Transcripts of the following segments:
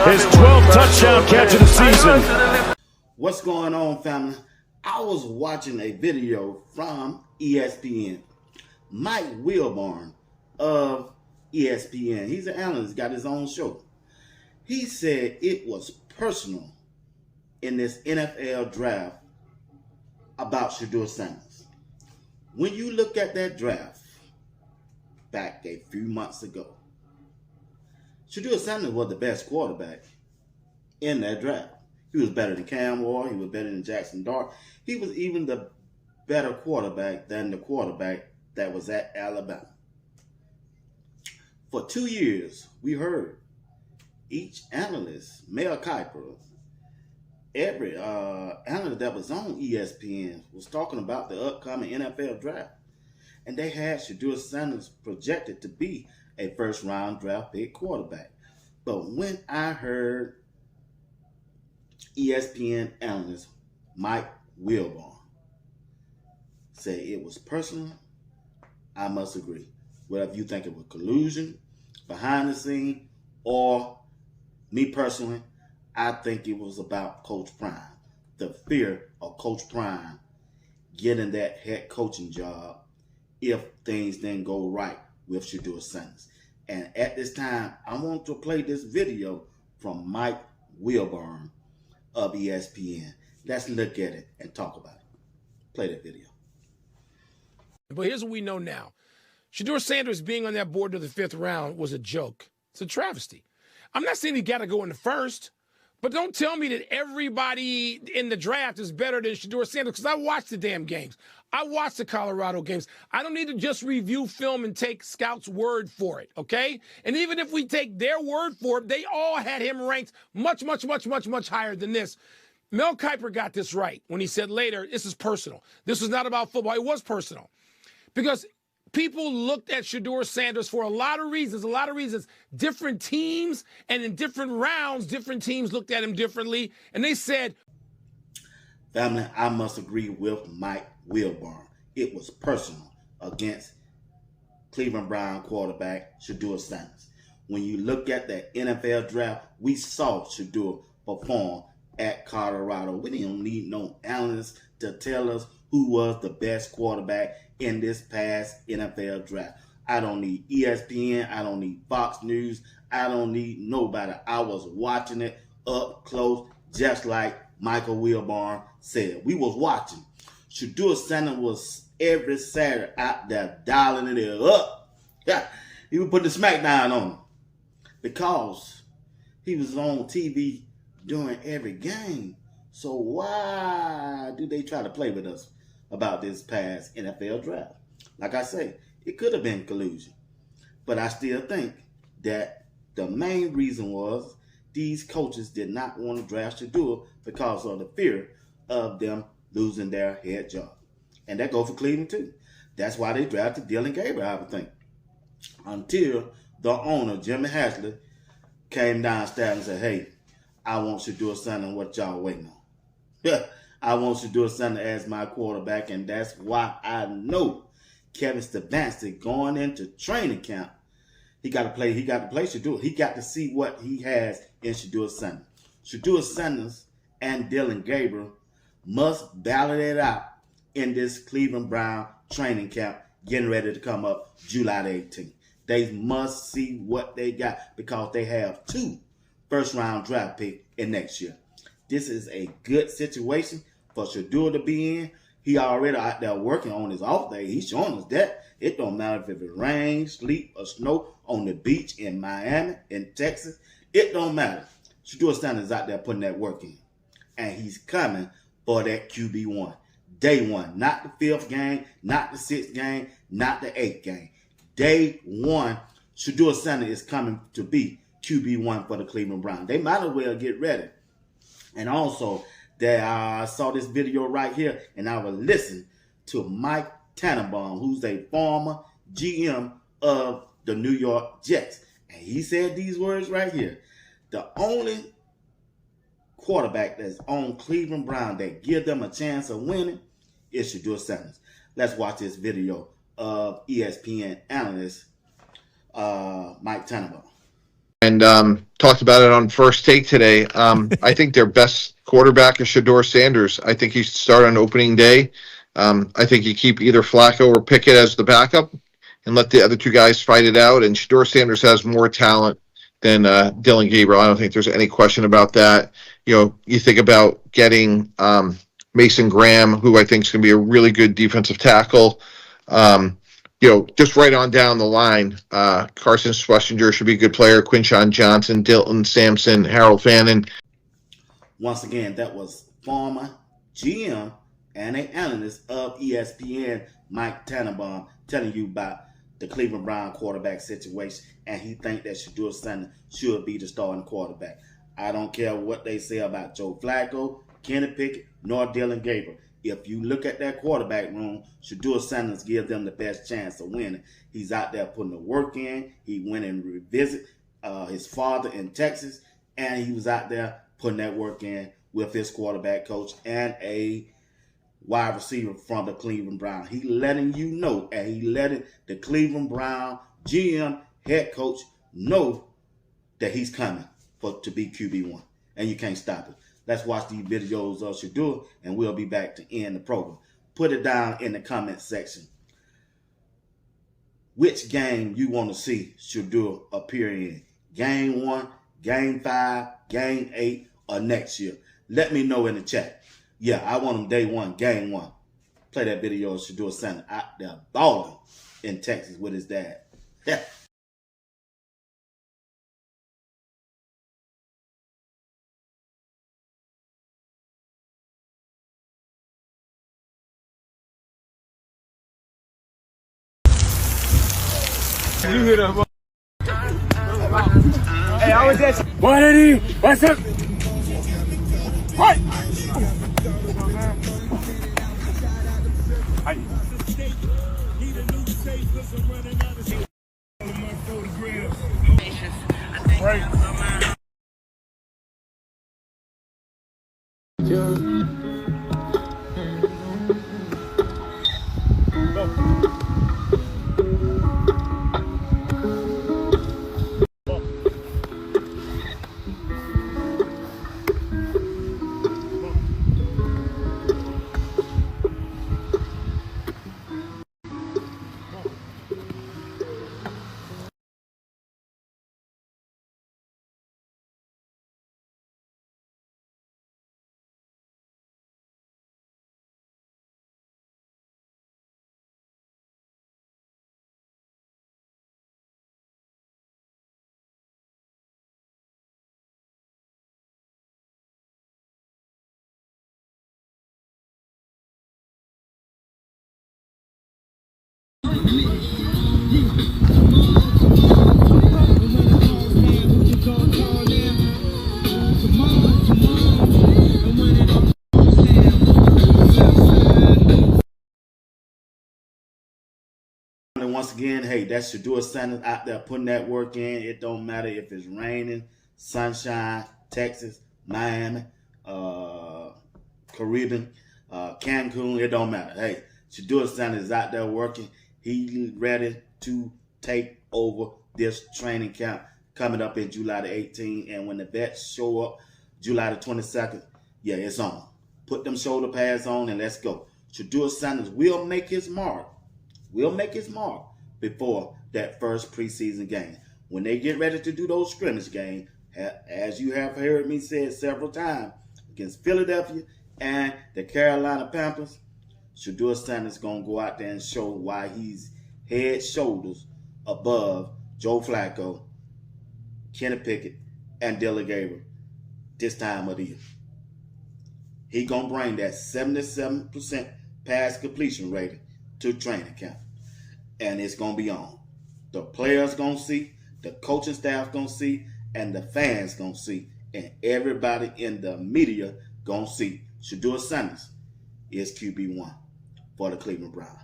his 12th touchdown catch of the season. What's going on, family? I was watching a video from ESPN. Mike Wilbon of ESPN, he's an analyst, got his own show. He said it was personal in this NFL draft about Shedeur Sanders. When you look at that draft back a few months ago, Shedeur Sanders was the best quarterback in that draft. He was better than Cam Ward. He was better than Jackson Dart. He was even the better quarterback than the quarterback that was at Alabama. For 2 years, we heard each analyst, Mel Kiper, every analyst that was on ESPN was talking about the upcoming NFL draft. And they had Shedeur Sanders projected to be a first-round draft pick quarterback. But when I heard ESPN analyst Mike Wilbon say it was personal, I must agree. Whether you think it was collusion, behind the scene, or me personally, I think it was about Coach Prime. The fear of Coach Prime getting that head coaching job if things didn't go right with Shedeur Sanders. And at this time, I want to play this video from Mike Wilbon of ESPN. Let's look at it and talk about it. Play that video. But here's what we know now. Shedeur Sanders being on that board to the 5th round was a joke. It's a travesty. I'm not saying he got to go in the first, but don't tell me that everybody in the draft is better than Shedeur Sanders, because I watched the damn games. I watched the Colorado games. I don't need to just review film and take scouts' word for it, okay? And even if we take their word for it, they all had him ranked much, much, much, much, much higher than this. Mel Kiper got this right when he said later, this is personal. This was not about football. It was personal. Because people looked at Shedeur Sanders for a lot of reasons. Different teams, and in different rounds, different teams looked at him differently. And they said, family, I must agree with Mike Wilbon. It was personal against Cleveland Brown quarterback Shedeur Sanders. When you look at the NFL draft, we saw Shedeur perform at Colorado. We didn't need no analysts to tell us who was the best quarterback in this past NFL draft. I don't need ESPN. I don't need Fox News. I don't need nobody. I was watching it up close, just like Michael Wilbon said. We was watching. Shedeur Sanders was every Saturday out there dialing it up. Yeah, he was putting the smackdown on him because he was on TV during every game. So why do they try to play with us about this past NFL draft? Like I say, it could have been collusion. But I still think that the main reason was these coaches did not want to draft Shedeur because of the fear of them losing their head job. And that goes for Cleveland too. That's why they drafted Dillon Gabriel, I would think. Until the owner, Jimmy Hasler, came downstairs and said, hey, I want Shedeur Sanders, what y'all waiting on? Yeah, I want Shedeur Sanders as my quarterback, and that's why I know Kevin Stefanski going into training camp, he got to play Shedeur. He got to see what he has in Shedeur Sanders. Shedeur Sanders and Dillon Gabriel must battle it out in this Cleveland Brown training camp getting ready to come up July the 18th. They must see what they got because they have 2 first-round draft picks in next year. This is a good situation for Shedeur to be in. He already out there working on his off day. He's showing us that. It don't matter if it rains, sleet, or snow on the beach in Miami, in Texas. It don't matter. Shedeur Sanders is out there putting that work in. And he's coming for that QB1. Day one. Not the 5th game, not the 6th game, not the 8th game. Day one, Shedeur Sanders is coming to be QB1 for the Cleveland Browns. They might as well get ready. And also, I saw this video right here, and I will listen to Mike Tannenbaum, who's a former GM of the New York Jets. And he said these words right here. The only quarterback that's on Cleveland Brown that give them a chance of winning is Shedeur Sanders. Let's watch this video of ESPN analyst Mike Tannenbaum. And talked about it on First Take today. I think their best quarterback is Shedeur Sanders. I think he should start on opening day. I think you keep either Flacco or Pickett as the backup and let the other two guys fight it out. And Shedeur Sanders has more talent than Dylan Gabriel. I don't think there's any question about that. You know, you think about getting Mason Graham, who I think is going to be a really good defensive tackle. You know, just right on down the line, Carson Schlesinger should be a good player. Quinshon Johnson, Dilton Sampson, Harold Fannin. Once again, that was former GM and an analyst of ESPN, Mike Tannenbaum, telling you about the Cleveland Brown quarterback situation, and he think that Shedeur Sanders should be the starting quarterback. I don't care what they say about Joe Flacco, Kenny Pickett, nor Dylan Gabriel. If you look at that quarterback room, Shedeur Sanders gives them the best chance of winning. He's out there putting the work in. He went and revisit his father in Texas, and he was out there putting that work in with his quarterback coach and a wide receiver from the Cleveland Browns. He letting you know, and he letting the Cleveland Brown GM head coach know that he's coming to be QB1, and you can't stop it. Let's watch these videos of Shedeur, and we'll be back to end the program. Put it down in the comment section. Which game you want to see Shedeur appear in? Game 1, Game 5, Game 8, or next year? Let me know in the chat. Yeah, I want him day 1, Game 1. Play that video of Shedeur Sanders out there balling in Texas with his dad. Yeah. You hit him. Hey, I was at. What did he? What's up? What? Once again, hey, that's Shedeur Sanders out there putting that work in. It don't matter if it's raining, sunshine, Texas, Miami, Caribbean, Cancun. It don't matter. Hey, Shedeur Sanders is out there working. He's ready to take over this training camp coming up in July the 18th. And when the vets show up July the 22nd, yeah, it's on. Put them shoulder pads on and let's go. Shedeur Sanders will make his mark. Before that first preseason game. When they get ready to do those scrimmage games, as you have heard me say several times, against Philadelphia and the Carolina Panthers, Shedeur Sanders is going to go out there and show why he's head, shoulders above Joe Flacco, Kenny Pickett, and Dylan Gabriel this time of the year. He's going to bring that 77% pass completion rating to training camp. And it's going to be on. The players going to see, the coaching staff going to see, and the fans going to see, and everybody in the media going to see. Shedeur Sanders is QB1 for the Cleveland Browns.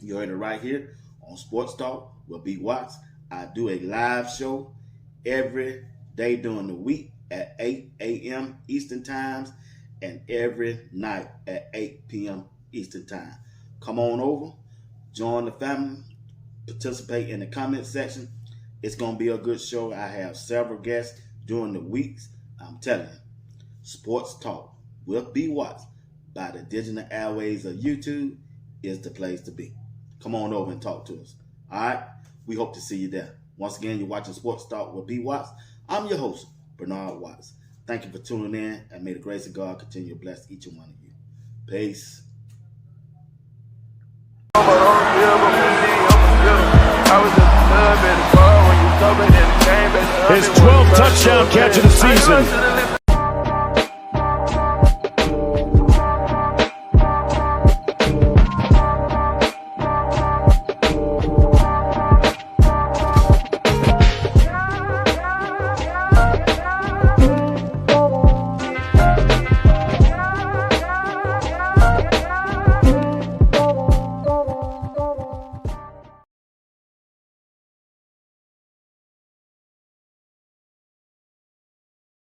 You heard it right here on Sports Talk with B. Watts. I do a live show every day during the week at 8 a.m. Eastern Times and every night at 8 p.m. Eastern Time. Come on over. Join the family, participate in the comment section, It's going to be a good show. I have several guests during the weeks. I'm telling you, Sports Talk with B. Watts by the digital airways of YouTube is the place to be. Come on over and talk to us. All right? We hope to see you there. Once again, you're watching Sports Talk with B. Watts. I'm your host, Bernard Watts. Thank you for tuning in, and may the grace of God continue to bless each and one of you. Peace. His 12th touchdown catch of the season.